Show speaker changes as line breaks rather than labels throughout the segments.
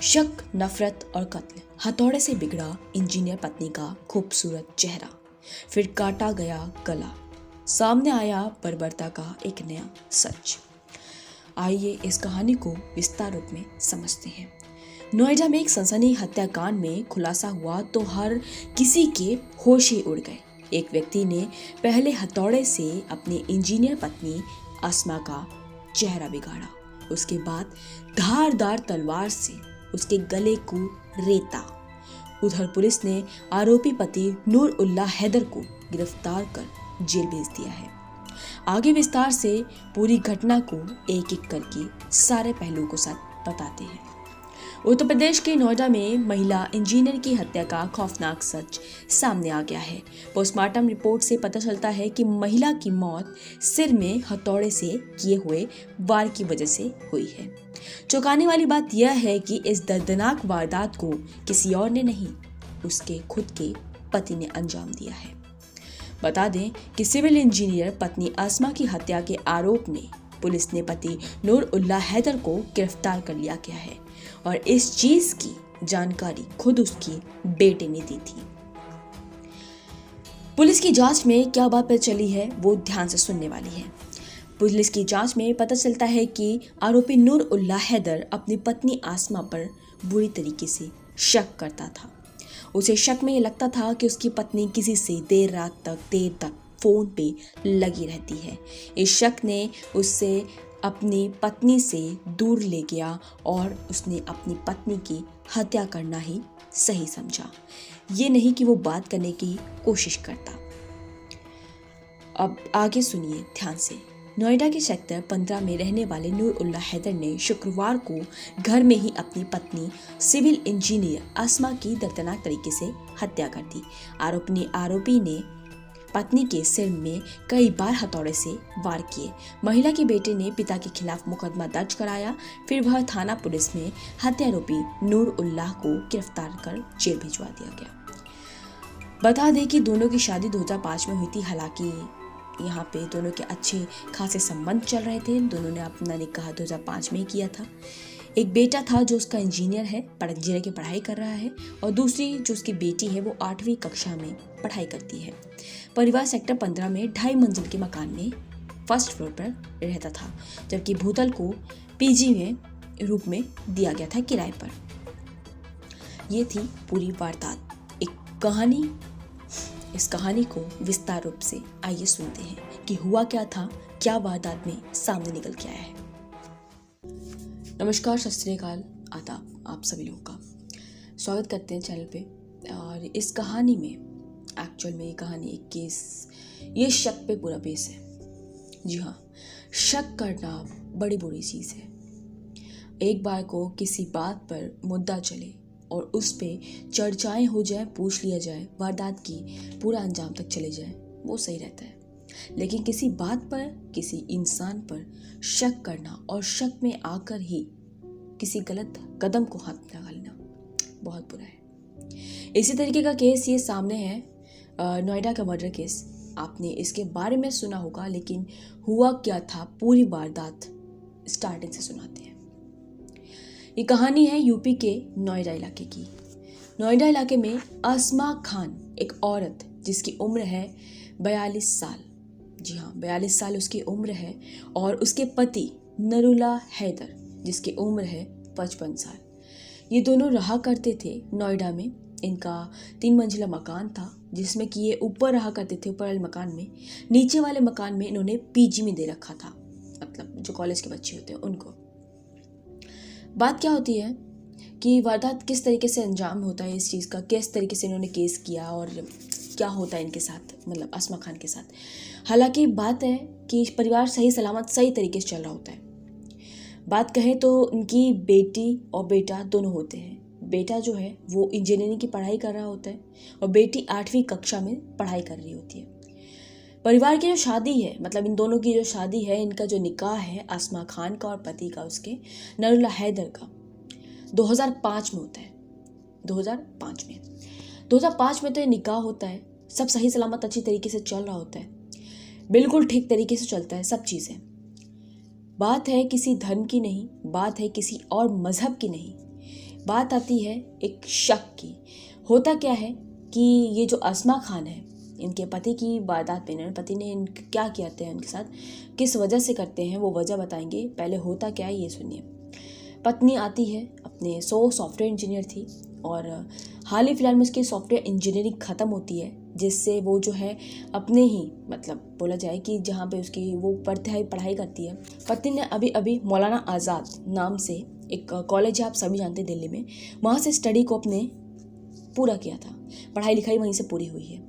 शक, नफरत और कत्ल। हथौड़े से बिगड़ा इंजीनियर पत्नी का खूबसूरत चेहरा, फिर काटा गया गला। सामने आया बर्बरता का एक नया सच। आइए इस कहानी को विस्तार रूप में समझते हैं। नोएडा में एक सनसनी हत्याकांड में खुलासा हुआ तो हर किसी के होश ही उड़ गए। एक व्यक्ति ने पहले हथौड़े से अपनी इंजीनियर पत्नी अस्मा का चेहरा बिगाड़ा, उसके बाद धारदार तलवार से उसके गले को रेता। उधर पुलिस ने आरोपी पति नूर उल्लाह हैदर को गिरफ्तार कर जेल भेज दिया है। आगे विस्तार से पूरी घटना को एक एक करके सारे पहलुओं को साथ बताते हैं। उत्तर प्रदेश के नोएडा में महिला इंजीनियर की हत्या का खौफनाक सच सामने आ गया है। पोस्टमार्टम रिपोर्ट से पता चलता है कि महिला की मौत सिर में हथौड़े से किए हुए वार की वजह से हुई है। चौंकाने वाली बात यह है कि इस दर्दनाक वारदात को किसी और ने नहीं, उसके खुद के पति ने अंजाम दिया है। बता दें कि सिविल इंजीनियर पत्नी अस्मा की हत्या के आरोप में पुलिस ने पति नूर उल्लाह हैदर को गिरफ्तार कर लिया गया है और इस चीज की जानकारी खुद उसके बेटे ने दी थी। पुलिस की जांच में क्या बात पता चली है वो ध्यान से सुनने वाली है। पुलिस की जांच में पता चलता है कि आरोपी नूर उल्लाह हैदर अपनी पत्नी आसमा पर बुरी तरीके से शक करता था। उसे शक में ये लगता था कि उसकी पत्नी किसी से देर तक फोन पे लगी रहती है। इस शक ने उससे अपनी पत्नी से दूर ले गया और उसने अपनी पत्नी की हत्या करना ही सही समझा, ये नहीं कि वो बात करने की कोशिश करता। अब आगे सुनिए ध्यान से। नोएडा के सेक्टर 15 में रहने वाले नूर उल्लाह हैदर ने शुक्रवार को घर में ही अपनी पत्नी सिविल इंजीनियर अस्मा की दर्दनाक तरीके से हत्या कर दी। आरोपी ने पत्नी के सिर में कई बार हथौड़े से वार किए। महिला के बेटे ने पिता के खिलाफ मुकदमा दर्ज कराया, फिर वह थाना पुलिस में हत्यारोपी नूर उल्लाह को गिरफ्तार कर जेल भिजवा दिया गया। बता दें कि दोनों की शादी 2005 में हुई थी। हालांकि यहाँ पे दोनों के अच्छे खासे संबंध चल रहे थे। दोनों ने अपना निकाह 2005 में किया था। एक बेटा था जो उसका इंजीनियर है, इंजीनियर की पढ़ाई कर रहा है, और दूसरी जो उसकी बेटी है वो 8वीं कक्षा में पढ़ाई करती है। परिवार सेक्टर 15 में 2.5 मंजिल के मकान में फर्स्ट फ्लोर पर रहता था, जबकि भूतल को पीजी में रूप में दिया गया था किराए पर। ये थी पूरी वारदात। एक कहानी, इस कहानी को विस्तार रूप से आइए सुनते हैं कि हुआ क्या था, क्या वारदात में सामने निकल के आया है। नमस्कार, सत श्री अकाल, आदाब, आप सभी लोगों का स्वागत करते हैं चैनल पे। और इस कहानी में एक्चुअल में ये कहानी एक केस, ये शक पे पूरा बेस है। जी हाँ, शक करना बड़ी बुरी चीज़ है। एक बार को किसी बात पर मुद्दा चले और उस पे चर्चाएं हो जाए, पूछ लिया जाए, वारदात की पूरा अंजाम तक चले जाए, वो सही रहता है। लेकिन किसी बात पर, किसी इंसान पर शक करना और शक में आकर ही किसी गलत कदम को हाथ लगा लेना बहुत बुरा है। इसी तरीके का केस ये सामने है, नोएडा का मर्डर केस। आपने इसके बारे में सुना होगा, लेकिन हुआ क्या था पूरी वारदात स्टार्टिंग से सुनाते हैं। ये कहानी है यूपी के नोएडा इलाके की। नोएडा इलाके में अस्मा खान, एक औरत जिसकी उम्र है 42 साल। जी हाँ, 42 साल उसकी उम्र है, और उसके पति नूरुल्लाह हैदर जिसकी उम्र है 55 साल। ये दोनों रहा करते थे नोएडा में। इनका 3 मंजिला मकान था, जिसमें कि ये ऊपर रहा करते थे ऊपर वाले मकान में। नीचे वाले मकान में इन्होंने पीजी में दे रखा था, मतलब जो कॉलेज के बच्चे होते हैं उनको। बात क्या होती है कि वारदात किस तरीके से अंजाम होता है इस चीज़ का, किस तरीके से इन्होंने केस किया और क्या होता है इनके साथ, मतलब अस्मा खान के साथ। हालांकि बात है कि परिवार सही सलामत सही तरीके से चल रहा होता है। बात कहें तो उनकी बेटी और बेटा दोनों होते हैं। बेटा जो है वो इंजीनियरिंग की पढ़ाई कर रहा होता है और बेटी 8वीं कक्षा में पढ़ाई कर रही होती है। परिवार की जो शादी है, मतलब इन दोनों की जो शादी है, इनका जो निकाह है अस्मा खान का और पति का उसके नूरुल्लाह हैदर का 2005 में होता है। 2005 में तो ये निकाह होता है। सब सही सलामत अच्छी तरीके से चल रहा होता है, बिल्कुल ठीक तरीके से चलता है सब चीज़ें। बात है किसी धर्म की नहीं, बात है किसी और मजहब की नहीं, बात आती है एक शक की। होता क्या है कि ये जो अस्मा खान है, इनके पति की वारदात में पति ने क्या किया था उनके साथ, किस वजह से करते हैं, वो वजह बताएंगे। पहले होता क्या है ये सुनिए। पत्नी आती है, अपने सॉफ्टवेयर इंजीनियर थी और हाल ही फिलहाल में उसकी सॉफ्टवेयर इंजीनियरिंग ख़त्म होती है, जिससे वो जो है अपने ही मतलब बोला जाए कि जहाँ पे उसकी वो पढ़ाई करती है। पत्नी ने अभी अभी मौलाना आज़ाद नाम से एक कॉलेज है, आप सभी जानते हैं दिल्ली में, वहाँ से स्टडी को अपने पूरा किया था। पढ़ाई लिखाई वहीं से पूरी हुई है।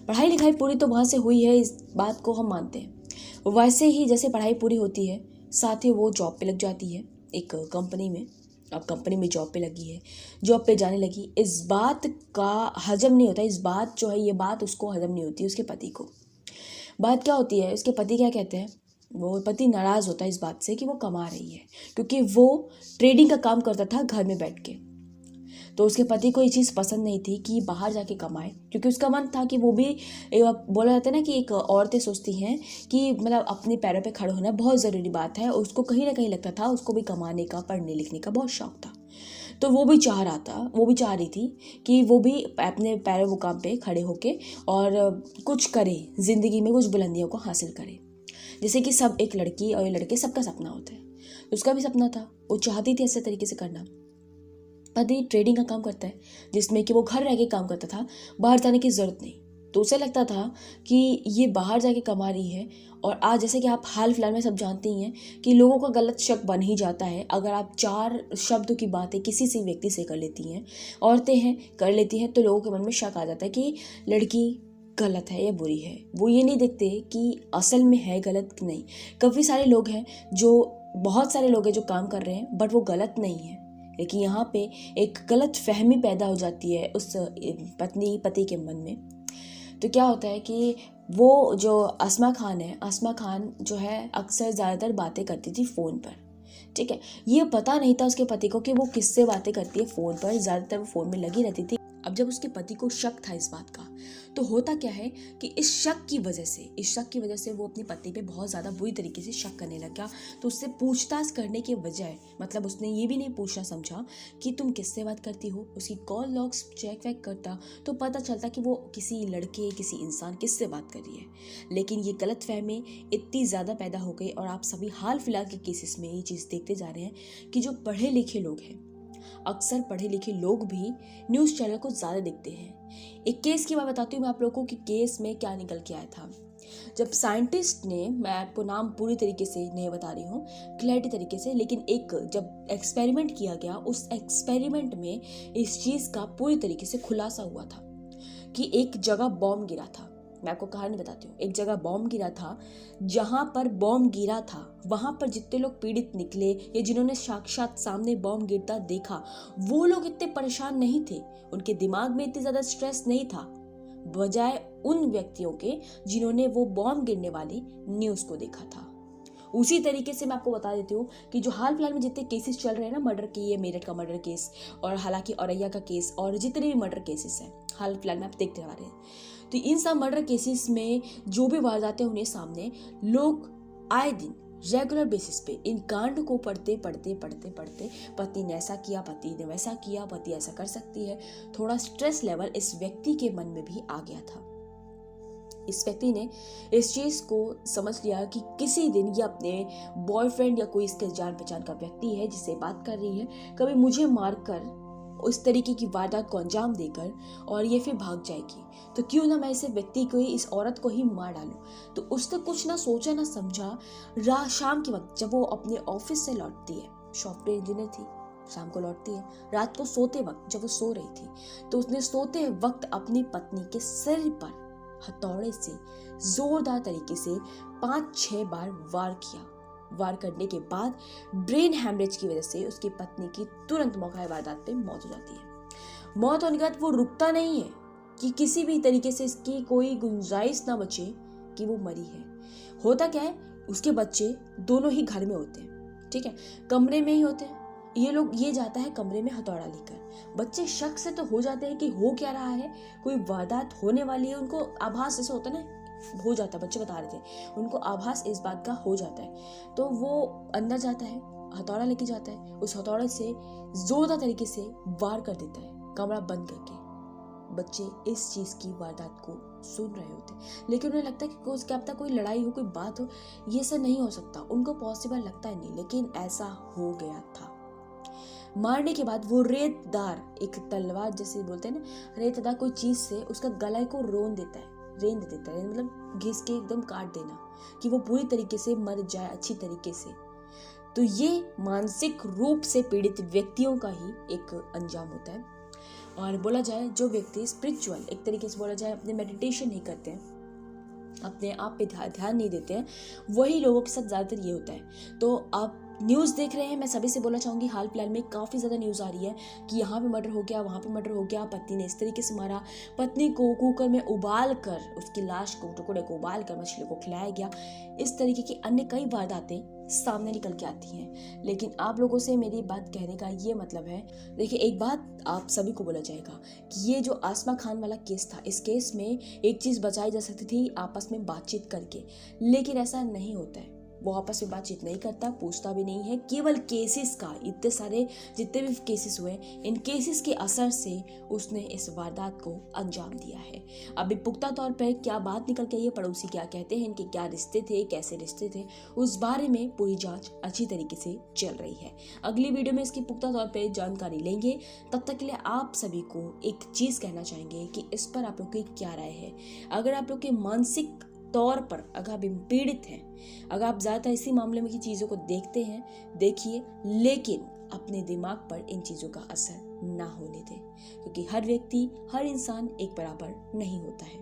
पढ़ाई लिखाई पूरी तो वहाँ से हुई है, इस बात को हम मानते हैं। वैसे ही जैसे पढ़ाई पूरी होती है, साथ ही वो जॉब पे लग जाती है एक कंपनी में। अब कंपनी में जॉब पे लगी है, जॉब पे जाने लगी, इस बात का हजम नहीं होता, इस बात जो है ये बात उसको हजम नहीं होती, उसके पति को। बात क्या होती है, उसके पति क्या कहते हैं, वो पति नाराज़ होता है इस बात से कि वो कमा रही है, क्योंकि वो ट्रेडिंग का काम करता था घर में बैठ के। तो उसके पति को ये चीज़ पसंद नहीं थी कि बाहर जाके कमाए, क्योंकि उसका मन था कि वो भी बोला जाता है ना कि एक औरतें सोचती हैं कि मतलब अपने पैरों पे खड़े होना बहुत ज़रूरी बात है। उसको कहीं ना कहीं लगता था, उसको भी कमाने का, पढ़ने लिखने का बहुत शौक था। तो वो भी चाह रही थी कि वो भी अपने पैरों मुकाम पे खड़े होके और कुछ करे, ज़िंदगी में कुछ बुलंदियों को हासिल करे, जैसे कि सब एक लड़की और लड़के सबका सपना होता है। उसका भी सपना था, वो चाहती थी ऐसे तरीके से करना। पति ट्रेडिंग का काम करता है, जिसमें कि वो घर रह के काम करता था, बाहर जाने की ज़रूरत नहीं। तो उसे लगता था कि ये बाहर जाके कमा रही है। और आज जैसे कि आप हाल फिलहाल में सब जानते ही हैं कि लोगों का गलत शक बन ही जाता है। अगर आप 4 शब्दों की बातें किसी से व्यक्ति से कर लेती हैं, औरतें हैं कर लेती हैं, तो लोगों के मन में शक आ जाता है कि लड़की गलत है या बुरी है। वो ये नहीं देखते कि असल में है गलत कि नहीं। काफ़ी सारे लोग हैं बहुत सारे लोग हैं जो काम कर रहे हैं, बट वो गलत नहीं है। लेकिन यहाँ पे एक गलत फहमी पैदा हो जाती है उस पति के मन में। तो क्या होता है कि वो जो अस्मा खान जो है अक्सर ज़्यादातर बातें करती थी फ़ोन पर। ठीक है, ये पता नहीं था उसके पति को कि वो किससे बातें करती है फ़ोन पर, ज़्यादातर वो फ़ोन में लगी रहती थी। अब जब उसके पति को शक था इस बात का, तो होता क्या है कि इस शक की वजह से वो अपनी पत्नी पे बहुत ज़्यादा बुरी तरीके से शक करने लग गया। तो उससे पूछताछ करने के बजाय, मतलब उसने ये भी नहीं पूछना समझा कि तुम किससे बात करती हो। उसकी कॉल लॉग्स चेक वैक करता तो पता चलता कि वो किसी लड़के, किसी इंसान किससे बात कर रही है। लेकिन ये गलतफहमी इतनी ज़्यादा पैदा हो गई, और आप सभी हाल फिलहाल के केसेस में ये चीज़ देखते जा रहे हैं कि जो पढ़े लिखे लोग हैं, अक्सर पढ़े लिखे लोग भी न्यूज़ चैनल को ज़्यादा देखते हैं। एक केस की बात बताती हूँ मैं आप लोगों को कि केस में क्या निकल के आया था। जब साइंटिस्ट ने, मैं आपको नाम पूरी तरीके से नहीं बता रही हूँ, क्लैरिटी तरीके से, लेकिन एक जब एक्सपेरिमेंट किया गया, उस एक्सपेरिमेंट में इस चीज़ का पूरी तरीके से खुलासा हुआ था कि एक जगह बॉम्ब गिरा था। मैं आपको कहानी बताती हूँ। एक जगह बॉम्ब गिरा था, जहाँ पर बॉम्ब गिरा था वहाँ पर जितने लोग पीड़ित निकले या जिन्होंने साक्षात सामने बॉम्ब गिरता देखा, वो लोग इतने परेशान नहीं थे, उनके दिमाग में इतनी ज़्यादा स्ट्रेस नहीं था, बजाय उन व्यक्तियों के जिन्होंने वो बॉम्ब गिरने वाली न्यूज़ को देखा था। उसी तरीके से मैं आपको बता देती हूँ कि जो हाल फिलहाल में जितने केसेस चल रहे हैं ना, मर्डर के, ये मेरठ का मर्डर केस और हालांकि औरैया का केस और जितने भी मर्डर केसेस हैं हाल फिलहाल में आप देखते आ रहे हैं, तो इन सब मर्डर केसेस में जो भी वारदातें होने सामने, लोग आए दिन रेगुलर बेसिस पे इन कांड को पढ़ते पति ने ऐसा किया, पति ने वैसा किया, पति ऐसा कर सकती है, थोड़ा स्ट्रेस लेवल इस व्यक्ति के मन में भी आ गया था। इस व्यक्ति ने इस चीज़ को समझ लिया कि किसी दिन ये अपने बॉयफ्रेंड या कोई इसके जान पहचान का व्यक्ति है जिससे बात कर रही है, कभी मुझे मारकर उस तरीके की वारदात को अंजाम देकर और ये फिर भाग जाएगी, तो क्यों ना मैं इस व्यक्ति को ही, इस औरत को ही मार डालूं। तो उसने कुछ ना सोचा ना समझा, शाम के वक्त जब वो अपने ऑफिस से लौटती है, सॉफ्टवेयर इंजीनियर थी, शाम को लौटती है, रात को सोते वक्त जब वो सो रही थी, तो उसने सोते वक्त अपनी पत्नी के सिर पर हथौड़े से जोरदार तरीके से 5-6 बार वार किया। वार करने के बाद ब्रेन हैमरेज की वजह से उसकी पत्नी की तुरंत मौका वारदात पे मौत हो जाती है। मौत होने के बाद वो रुकता नहीं है कि किसी भी तरीके से इसकी कोई गुंजाइश ना बचे कि वो मरी है। होता क्या है, उसके बच्चे दोनों ही घर में होते हैं, ठीक है, कमरे में ही होते हैं। ये जाता है कमरे में हथौड़ा लेकर। बच्चे शक से तो हो जाते हैं कि हो क्या रहा है, कोई वारदात होने वाली है, उनको आभास जैसे होता है ना, हो जाता है, बच्चे बता रहे थे, उनको आभास इस बात का हो जाता है। तो वो अंदर जाता है, हथौड़ा लेके जाता है, उस हथौड़े से जोरदार तरीके से वार कर देता है कमरा बंद करके। बच्चे इस चीज़ की वारदात को सुन रहे होते, लेकिन उन्हें लगता है कि क्या पता कोई लड़ाई हो, कोई बात हो, ये सब नहीं हो सकता, उनको पॉसिबल लगता है नहीं, लेकिन ऐसा हो गया था। मारने के बाद वो रेतदार एक तलवार जैसे बोलते हैं ना, रेतदार कोई चीज से उसका गला को रेंद देता है, मतलब घिस के एकदम काट देना कि वो पूरी तरीके से मर जाए अच्छी तरीके से। तो ये मानसिक रूप से पीड़ित व्यक्तियों का ही एक अंजाम होता है। और बोला जाए जो व्यक्ति स्पिरिचुअल एक तरीके से बोला जाए अपने मेडिटेशन नहीं करते हैं, अपने आप पे ध्यान नहीं देते हैं, वही लोगों के साथ ज़्यादातर ये होता है। तो आप न्यूज़ देख रहे हैं, मैं सभी से बोलना चाहूँगी हाल फिलहाल में काफ़ी ज़्यादा न्यूज़ आ रही है कि यहाँ पे मर्डर हो गया, वहाँ पे मर्डर हो गया, पत्नी ने इस तरीके से मारा, पत्नी को कुकर में उबाल कर उसकी लाश को टुकड़े को उबाल कर मछली को खिलाया गया। इस तरीके की अन्य कई वारदातें सामने निकल के आती हैं। लेकिन आप लोगों से मेरी बात कहने का ये मतलब है, देखिए एक बात आप सभी को बोला जाएगा कि ये जो आसमा खान वाला केस था, इस केस में एक चीज़ बचाई जा सकती थी आपस में बातचीत करके, लेकिन ऐसा नहीं होता है। वो आपस में बातचीत नहीं करता, पूछता भी नहीं है। केवल केसेस का, इतने सारे जितने भी केसेस हुए, इन केसेस के असर से उसने इस वारदात को अंजाम दिया है। अभी पुख्ता तौर पर क्या बात निकल के आई है, पड़ोसी क्या कहते हैं, इनके क्या रिश्ते थे, कैसे रिश्ते थे, उस बारे में पूरी जांच अच्छी तरीके से चल रही है। अगली वीडियो में इसकी पुख्ता तौर पर जानकारी लेंगे। तब तक के लिए आप सभी को एक चीज कहना चाहेंगे कि इस पर आप लोग की क्या राय है। अगर आप लोग के मानसिक तौर पर अगर आप पीड़ित हैं, अगर आप ज़्यादातर इसी मामले में की चीज़ों को देखते हैं, देखिए, लेकिन अपने दिमाग पर इन चीज़ों का असर ना होने दें, क्योंकि हर व्यक्ति, हर इंसान एक बराबर नहीं होता है।